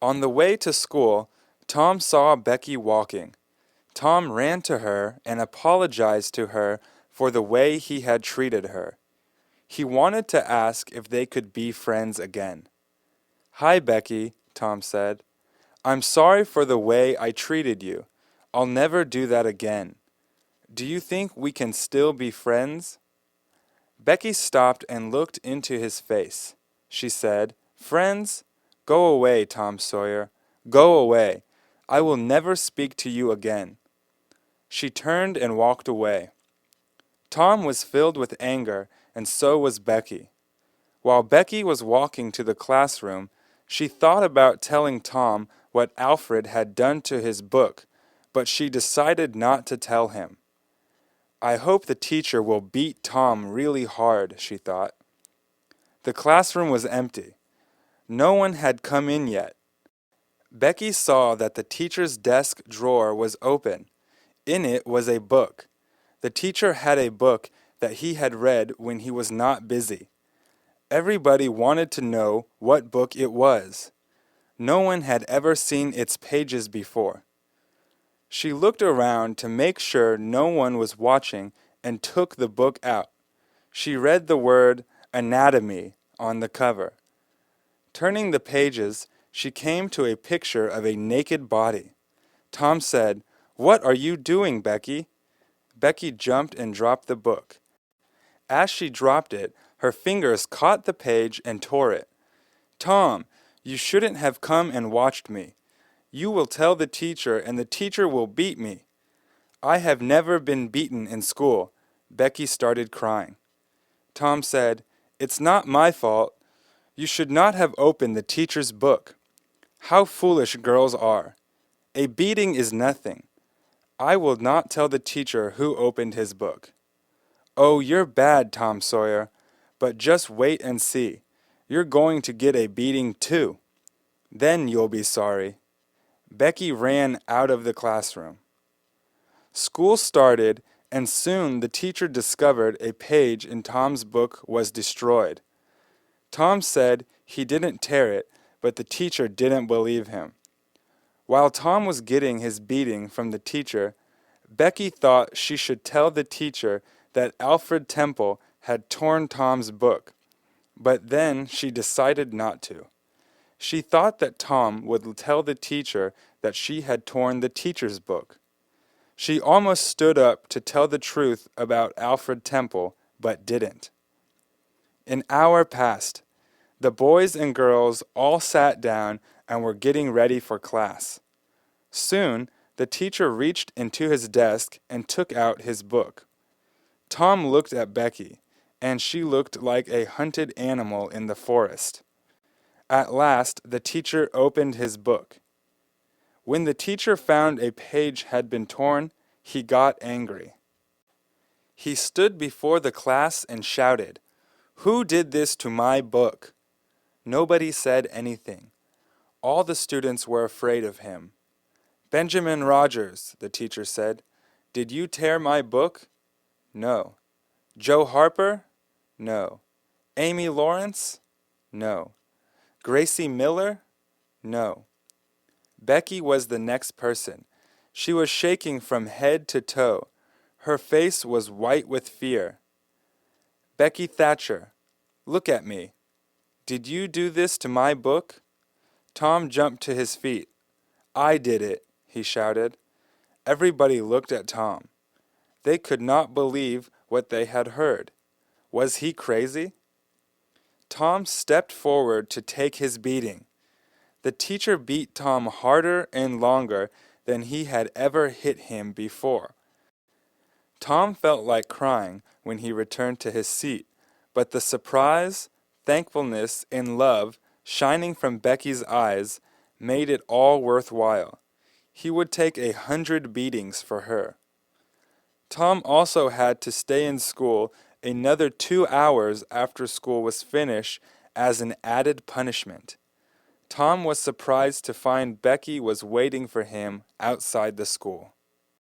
On the way to school, Tom saw Becky walking. Tom ran to her and apologized to her for the way he had treated her. He wanted to ask if they could be friends again. "Hi, Becky," Tom said. "I'm sorry for the way I treated you. I'll never do that again. Do you think we can still be friends?" Becky stopped and looked into his face. She said, "Friends? Go away, Tom Sawyer. Go away. I will never speak to you again." She turned and walked away. Tom was filled with anger, and so was Becky. While Becky was walking to the classroom, she thought about telling Tom what Alfred had done to his book, but she decided not to tell him. "I hope the teacher will beat Tom really hard," she thought. The classroom was empty. No one had come in yet. Becky saw that the teacher's desk drawer was open. In it was a book. The teacher had a book that he had read when he was not busy. Everybody wanted to know what book it was. No one had ever seen its pages before. She looked around to make sure no one was watching and took the book out. She read the word anatomy on the cover. Turning the pages, she came to a picture of a naked body. Tom said, "What are you doing, Becky?" Becky jumped and dropped the book. As she dropped it, her fingers caught the page and tore it. "Tom, you shouldn't have come and watched me. You will tell the teacher, and the teacher will beat me." "I have never been beaten in school." Becky started crying. Tom said, "It's not my fault. You should not have opened the teacher's book. How foolish girls are. A beating is nothing. I will not tell the teacher who opened his book." "Oh, you're bad, Tom Sawyer. But just wait and see. You're going to get a beating too. Then you'll be sorry." Becky ran out of the classroom. School started, and soon the teacher discovered a page in Tom's book was destroyed. Tom said he didn't tear it, but the teacher didn't believe him. While Tom was getting his beating from the teacher, Becky thought she should tell the teacher that Alfred Temple had torn Tom's book, but then she decided not to. She thought that Tom would tell the teacher that she had torn the teacher's book. She almost stood up to tell the truth about Alfred Temple, but didn't. An hour passed. The boys and girls all sat down and were getting ready for class. Soon, the teacher reached into his desk and took out his book. Tom looked at Becky, and she looked like a hunted animal in the forest. At last, the teacher opened his book. When the teacher found a page had been torn, he got angry. He stood before the class and shouted, "Who did this to my book?" Nobody said anything. All the students were afraid of him. "Benjamin Rogers," the teacher said, "did you tear my book?" "No." "Joe Harper?" "No." "Amy Lawrence?" "No." "Gracie Miller?" "No." Becky was the next person. She was shaking from head to toe. Her face was white with fear. "Becky Thatcher, look at me. Did you do this to my book?" Tom jumped to his feet. "I did it," he shouted. Everybody looked at Tom. They could not believe what they had heard. Was he crazy? Tom stepped forward to take his beating. The teacher beat Tom harder and longer than he had ever hit him before. Tom felt like crying when he returned to his seat, but the surprise, thankfulness, and love shining from Becky's eyes made it all worthwhile. He would take 100 beatings for her. Tom also had to stay in school another 2 hours after school was finished as an added punishment. Tom was surprised to find Becky was waiting for him outside the school.